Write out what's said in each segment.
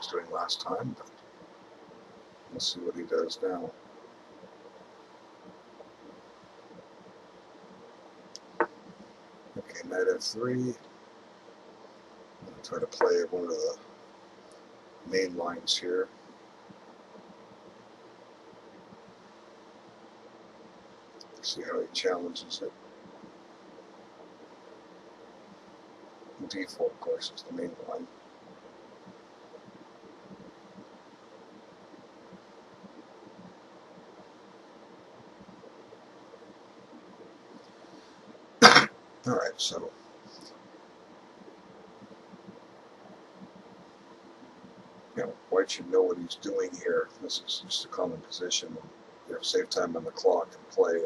was doing last time, but we'll see what he does now. Okay, knight f3. I'm going to try to play one of the main lines here. See how he challenges it. d4, of course, is the main line. Alright, so white should know what he's doing here. This is just a common position. Save time on the clock and play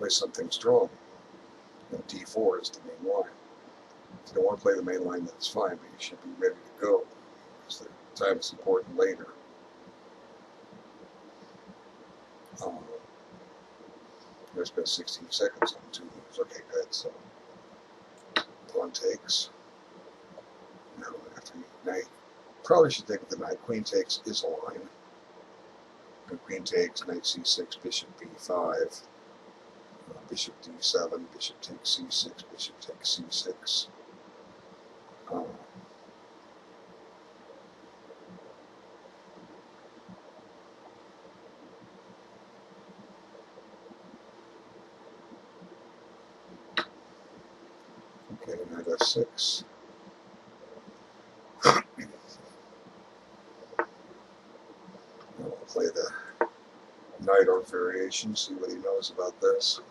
something strong. And d4 is the main line. If you don't want to play the main line, that's fine, but you should be ready to go, because the time is important later. I spent 16 seconds on 2 moves. Okay, good. So pawn takes. Now after knight, probably should take the knight. Queen takes is a line. Queen takes, knight c6, bishop b5, bishop d7, bishop takes c6, bishop takes c6. Okay, knight f6. We'll play the knight or variation, see what he knows about this.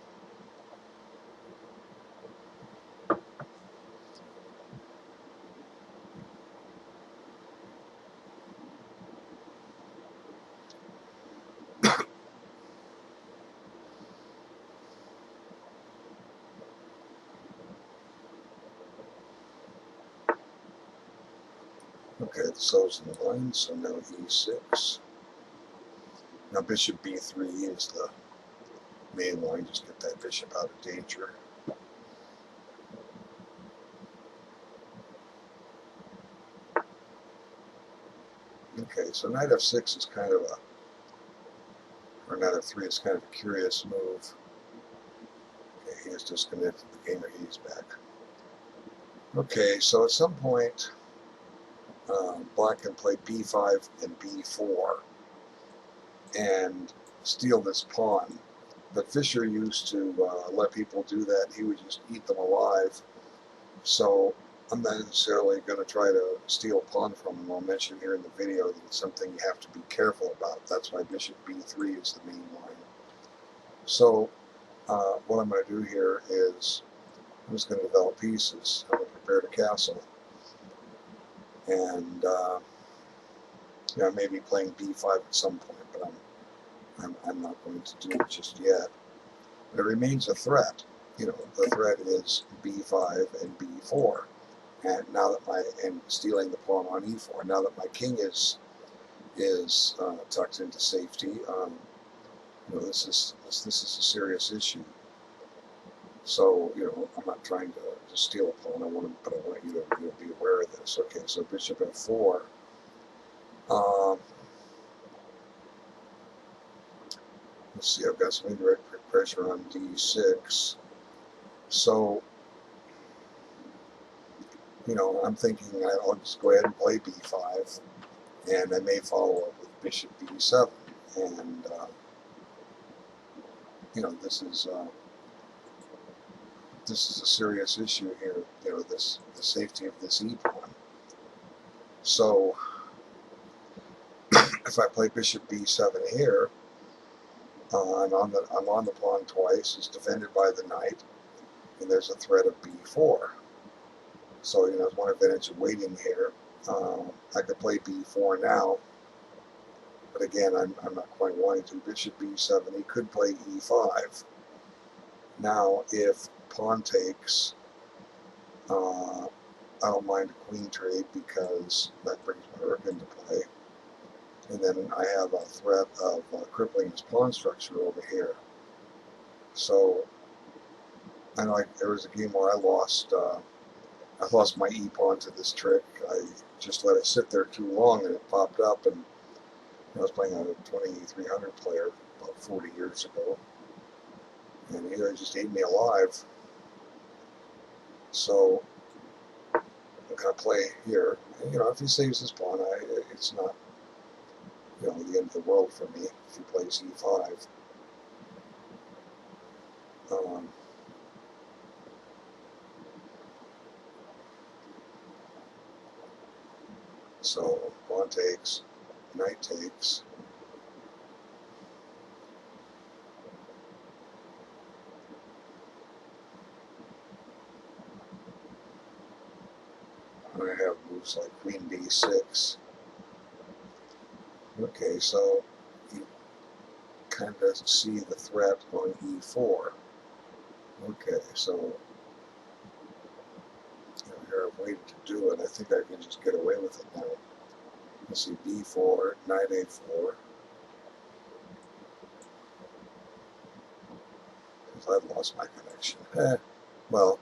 Okay, the so's in the line, so now e6. Now bishop b3 is the main line, just get that bishop out of danger. Okay, so knight f6 is kind of or knight f3 is kind of a curious move. Okay, he has disconnected the gamer, he's back. Okay, so at some point, black can play b5 and b4 and steal this pawn. But Fischer used to let people do that. He would just eat them alive. So I'm not necessarily going to try to steal a pawn from him. I'll mention here in the video that it's something you have to be careful about. That's why bishop b3 is the main line. So what I'm going to do here is I'm just going to develop pieces. I'm going to prepare to castle. And I may be playing b5 at some point, but I'm not going to do it just yet. But it remains a threat. The threat is b5 and b4, and now that and stealing the pawn on e4. Now that my king is tucked into safety, this is a serious issue. So I'm not trying to steal a pawn. But I want you to be aware of this. Okay, so bishop f4. Let's see, I've got some indirect pressure on d6. So, I'm thinking I'll just go ahead and play b5, and I may follow up with bishop b7. And, this is a serious issue here, the safety of this e-pawn. So, if I play bishop b7 here, I'm on the pawn twice, it's defended by the knight, and there's a threat of b4. So, there's one advantage of waiting here. I could play b4 now, but again, I'm not quite wanting to. Bishop b7, he could play e5. Now, if pawn takes, I don't mind a queen trade because that brings my rook into play. And then I have a threat of crippling his pawn structure over here. So, I know there was a game where I lost I lost my e-pawn to this trick. I just let it sit there too long and it popped up, and I was playing on a 2300 player about 40 years ago, and he just ate me alive. So I'm going to play here. And, if he saves his pawn, it's not, the end of the world for me if he plays e5. Um, so pawn takes, knight takes. I have moves like queen d6. Okay, so you kind of see the threat on e4. Okay, so here I've waited to do it. I think I can just get away with it now. Let's see, b4, knight a4. Because I've lost my connection. Well,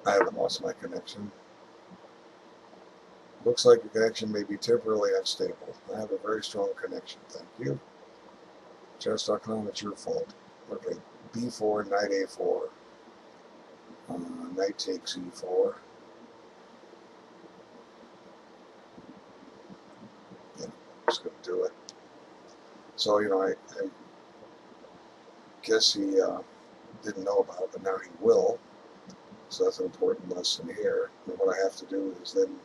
I haven't lost my connection. Looks like the connection may be temporarily unstable. I have a very strong connection, thank you. Chess.com, it's your fault. Okay, b4, knight a4. Knight takes e4. Yeah, I'm just going to do it. So, I guess he didn't know about it, but now he will. So that's an important lesson here. And what I have to do is then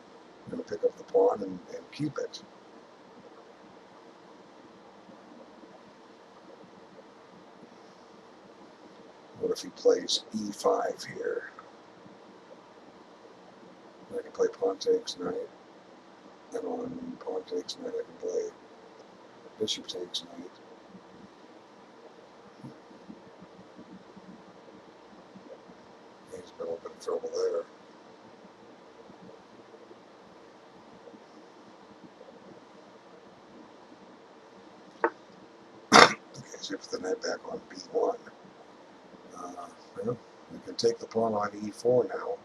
pick up the pawn and keep it. What if he plays e5 here? I can play pawn takes knight, and on pawn takes knight I can play bishop takes knight. He's been a little bit of trouble there. Okay, so put the knight back on b1. Well, we can take the pawn on e4 now.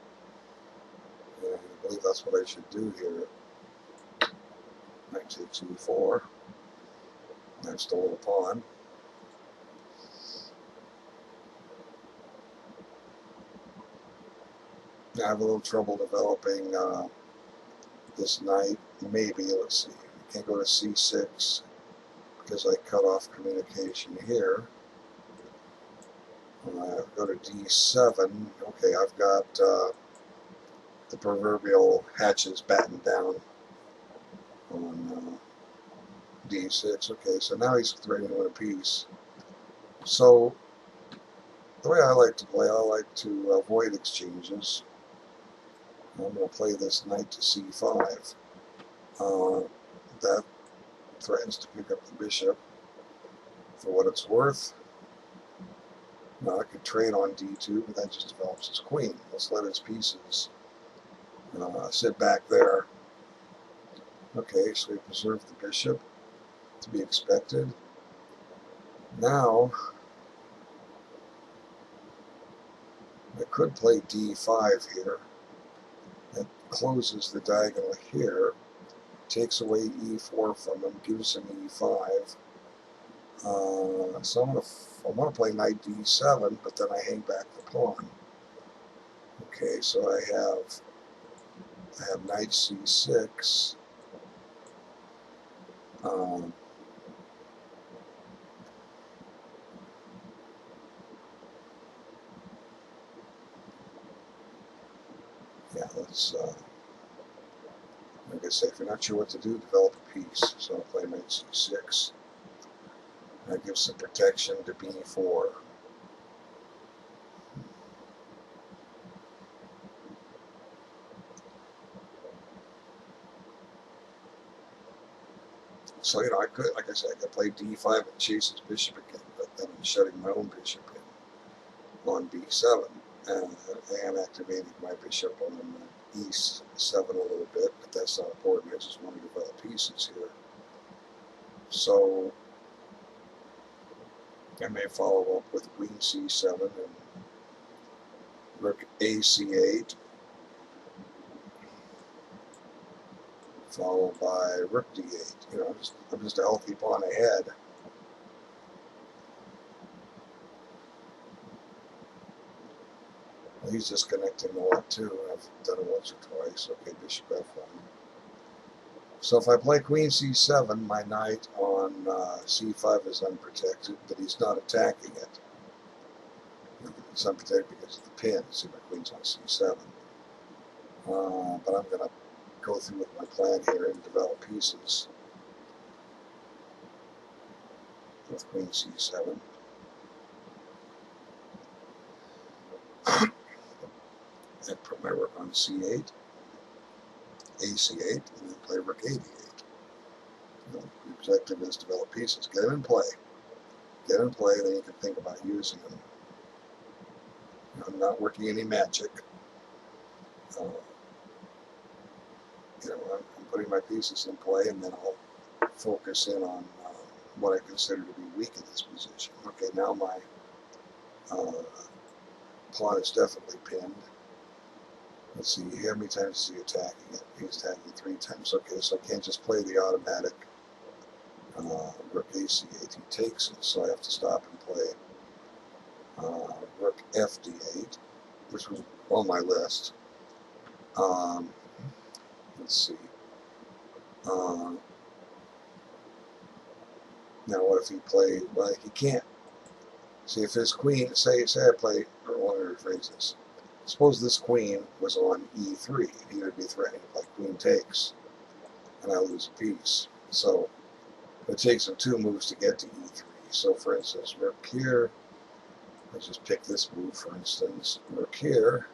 And I believe that's what I should do here. Knight takes e4. I've stolen a pawn. I have a little trouble developing this knight. Maybe, let's see. I can't go to c6 because I cut off communication here. Go to d7. Okay, I've got the proverbial hatches battened down on d6. Okay, so now he's threatening to win a piece. So the way I like to play, I like to avoid exchanges. I'm going to play this knight to c5. That threatens to pick up the bishop for what it's worth. Now I could trade on d2, but that just develops his queen. Let's let his pieces sit back there. Okay, so we preserve the bishop, to be expected. Now, I could play d5 here. That closes the diagonal here, takes away e4 from him, gives him e5. So I want to play knight d7, but then I hang back the pawn. Okay, so I have knight c6. Yeah, let's, like I say, if you're not sure what to do, develop a piece. So I'll play knight c6. That gives some protection to b4. So, I could, like I said, I could play d5 and chase his bishop again, but then I'm shutting my own bishop in on b7 and activating my bishop on e7 a little bit, but that's not important. I just want to develop pieces here. So I may follow up with queen c7 and rook AC8, followed by rook D8. You know, I'm just a healthy pawn ahead. Well, he's just connecting a lot too. I've done it once or twice. Okay, bishop F1. So if I play queen C7, my knight on C5 is unprotected, but he's not attacking it. It's unprotected because of the pin. See, my queen's on C7. But I'm going to go through with my plan here and develop pieces with queen C7. And put my rook on C8, AC8, and then play rook A8. You know, the objective is to develop pieces. Get them in play. Get them in play, then you can think about using them. I'm not working any magic. You know, I'm putting my pieces in play, and then I'll focus in on what I consider to be weak in this position. Okay, now my pawn is definitely pinned. Let's see, how many times is he attacking it? He's attacking 3 times. Okay, so I can't just play the automatic rook AC8. He takes it, so I have to stop and play rook FD8, which was on my list. Let's see. Now, what if he played? Well, he can't. See, if his queen, say I play, or let me rephrase this. Suppose this queen was on E3. He would be threatening to play queen takes, and I lose a piece. So it takes him 2 moves to get to E3. So, for instance, rook here. Let's just pick this move, for instance. Rook here.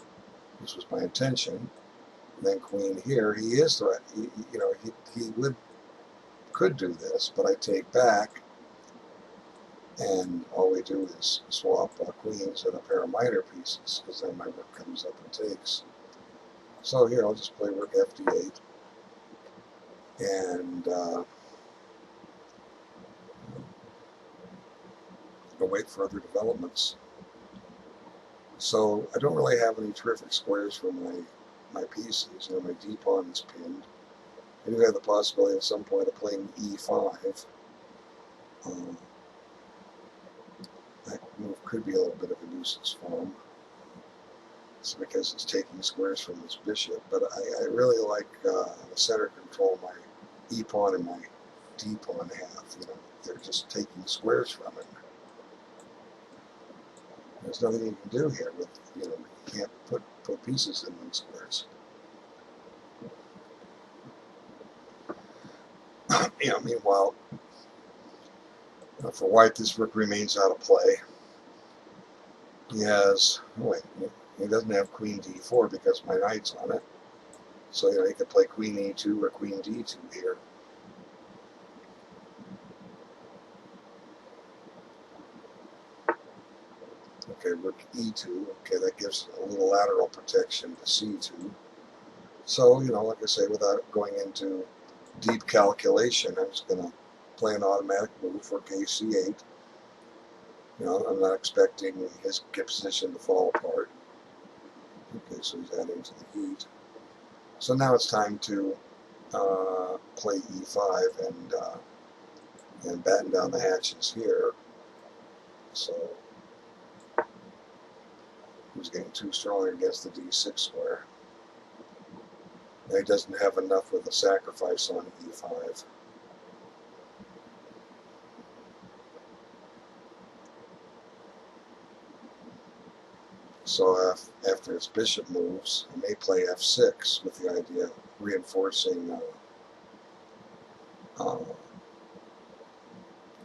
This was my intention. And then queen here. He is threatening. You know, he could do this, but I take back. And all we do is swap queens and a pair of minor pieces, because then my rook comes up and takes. So here, I'll just play rook FD8 and await further developments. So I don't really have any terrific squares for my pieces. You know, my d pawn is pinned. I do have the possibility at some point of playing E5. That move could be a little bit of a nuisance for him. It's because it's taking squares from his bishop, but I really like the center control my E pawn and my D pawn have. You know, they're just taking squares from him. There's nothing you can do here with, you know, you can't put pieces in those squares. You know, meanwhile, for white, this rook remains out of play. He has, he doesn't have queen D4 because my knight's on it. So, you know, he could play queen E2 or queen D2 here. Okay, rook E2. Okay, that gives a little lateral protection to C2. So, you know, like I say, without going into deep calculation, I'm just going to play an automatic move for KC8. You know, I'm not expecting his position to fall apart. Okay, so he's adding to the heat. So now it's time to play E5 and batten down the hatches here. So he's getting too strong against the D6 square. And he doesn't have enough with the sacrifice on E5. So after his bishop moves, I may play F6 with the idea of reinforcing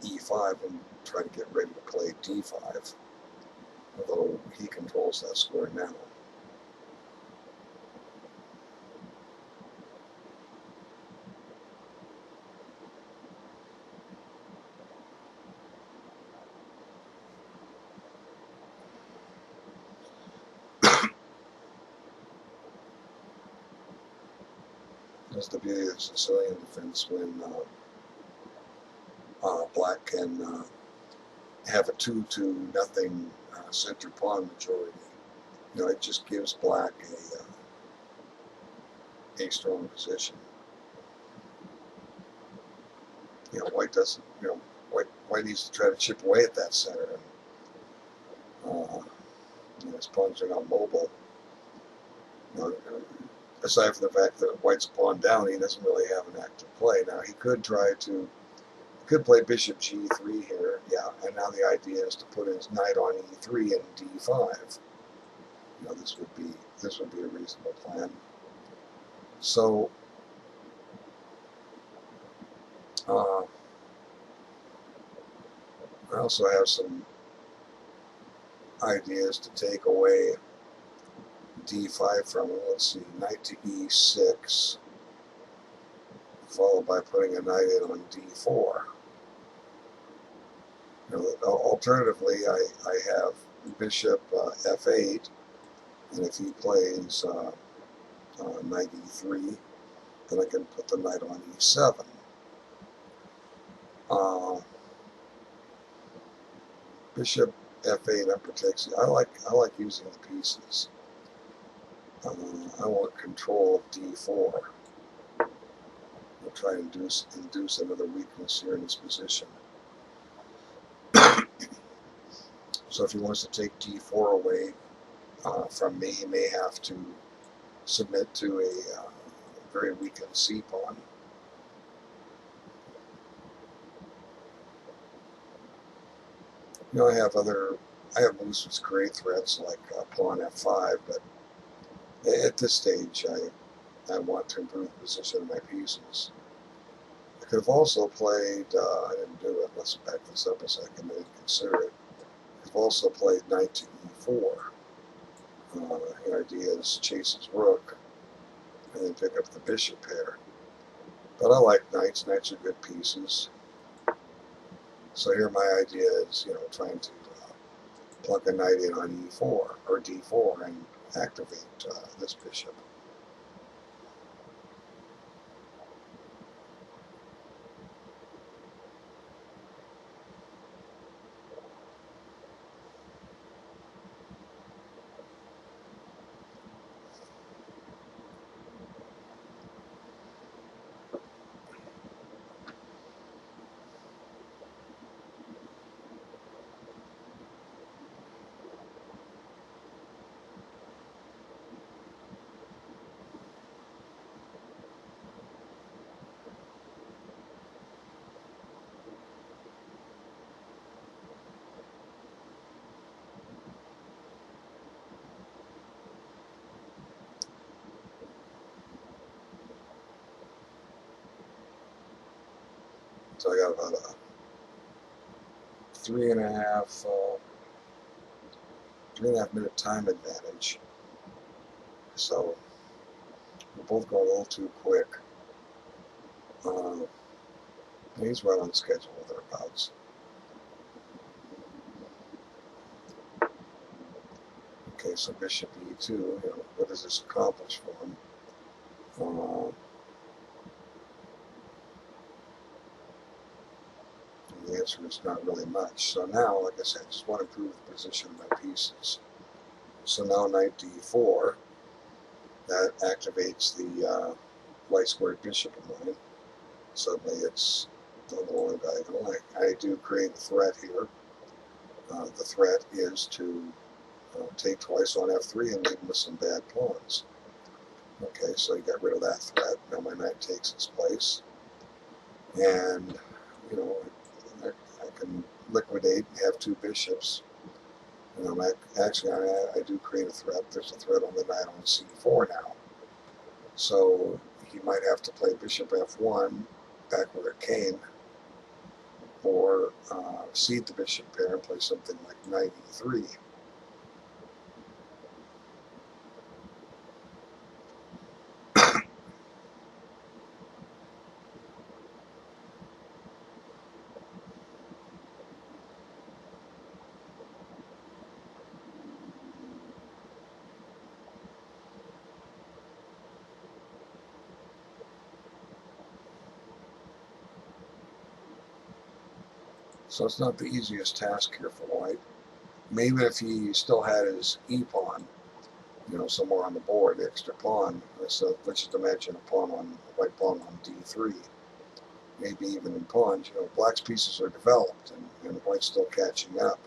E5 and try to get ready to play D5, although he controls that square now. That's the beauty of Sicilian defense when black can have a 2-0 center pawn majority it just gives black a strong position. White doesn't. White needs to try to chip away at that center, and his pawns are not mobile. Aside from the fact that White's pawn down, he doesn't really have an active play. Now he could play bishop g3 here, yeah, and now the idea is to put his knight on e3 and d5. This would be a reasonable plan. So I also have some ideas to take away d5 from him. Let's see, knight to e6, followed by putting a knight in on d4. Alternatively, I have bishop f8, and if he plays knight e3, then I can put the knight on e7. Bishop f8 protects. I like using the pieces. I want control of d4. I'll try to induce another weakness here in this position. So if he wants to take d4 away from me, he may have to submit to a very weakened c pawn. I have moves with great threats like pawn f5, but at this stage I want to improve the position of my pieces. I could have also played, I didn't do it, let's back this up a second and consider it. I could have also played knight to e4. The idea is chase his rook and then pick up the bishop pair. But I like knights. Knights are good pieces. So here my idea is, trying to plunk a knight in on e4 or d4 and activate this bishop. So I got about a 3.5 minute time advantage. So we're both going a little too quick. He's right on schedule thereabouts. Okay, so bishop e2. What does this accomplish for him? The answer is not really much. So now, like I said, I just want to improve the position of my pieces. So now knight d4, that activates the white squared bishop of mine. Suddenly it's no longer diagonal. I do create a threat here. The threat is to take twice on f3 and leave him with some bad pawns. Okay, so you got rid of that threat. Now my knight takes its place. And, I can liquidate and have two bishops. Actually, I do create a threat. There's a threat on the knight on c4 now. So he might have to play bishop f1 back where it came, or cede the bishop pair and play something like knight e3. So it's not the easiest task here for white. Maybe if he still had his e-pawn, somewhere on the board, the extra pawn. So let's just imagine a white pawn on d3, maybe even in pawns. Black's pieces are developed, and white's still catching up.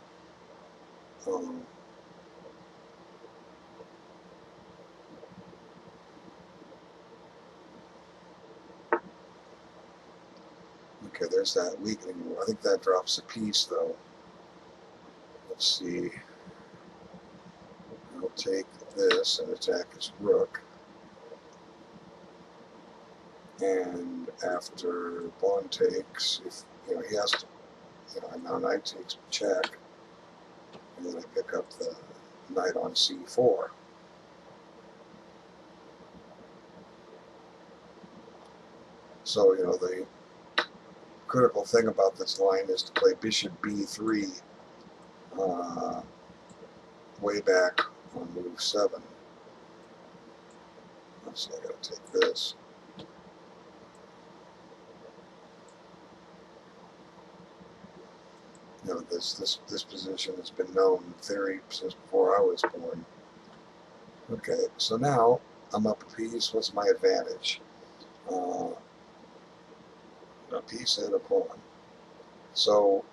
Okay, there's that weakening move. I think that drops a piece, though. Let's see. I'll take this and attack his rook. And after pawn takes, if he has to, and now knight takes check, and then I pick up the knight on c4. So the critical thing about this line is to play bishop b3 way back on move 7. So I got to take this. This position has been known in theory since before I was born. Okay, so now I'm up a piece. What's my advantage? A piece and a pawn. So,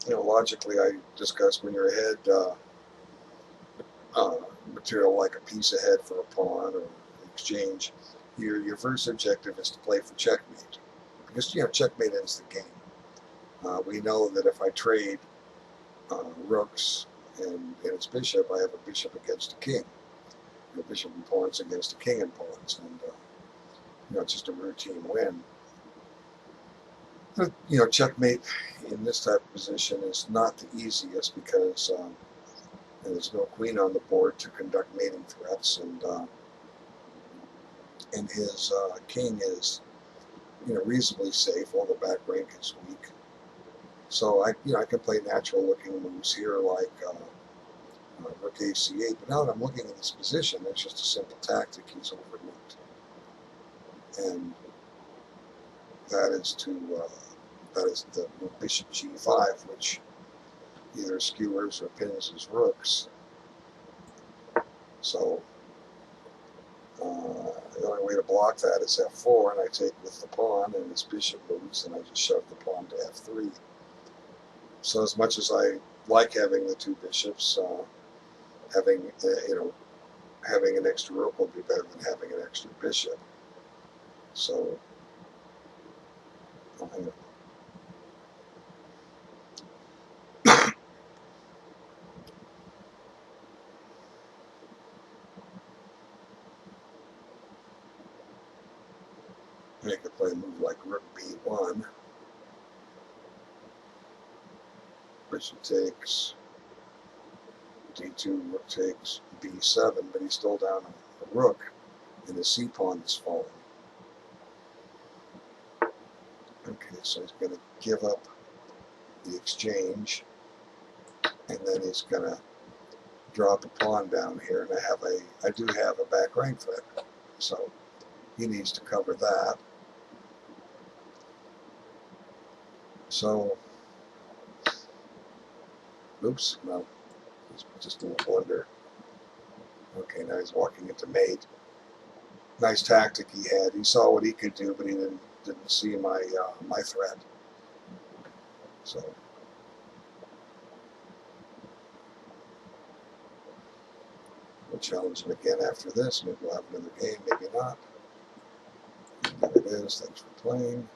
logically, I discussed when you're ahead, material like a piece ahead for a pawn or exchange, your first objective is to play for checkmate, because checkmate ends the game. We know that if I trade rooks and its bishop, I have a bishop against a king, a bishop and pawns against a king and pawns, and it's just a routine win. Checkmate in this type of position is not the easiest because there's no queen on the board to conduct mating threats, and his king is reasonably safe, although back rank is weak. So I can play natural looking moves here like rook a8, but now that I'm looking at this position, it's just a simple tactic he's overlooked, and that is the bishop g5, which either skewers or pins his rooks. So the only way to block that is f4, and I take with the pawn, and his bishop moves, and I just shove the pawn to f3. So as much as I like having the two bishops, having an extra rook will be better than having an extra bishop. So I could play a move like rook b1, bishop takes, d2, rook takes, b7, but he's still down a rook, and the c pawn is falling. Okay, so he's going to give up the exchange, and then he's going to drop a pawn down here, and I do have a back rank threat, so he needs to cover that. So, oops, no, it's just a little blunder. Okay, now he's walking into mate. Nice tactic he had. He saw what he could do, but he didn't see my threat. So we'll challenge him again after this. Maybe we'll have another game, maybe not. There it is. Thanks for playing.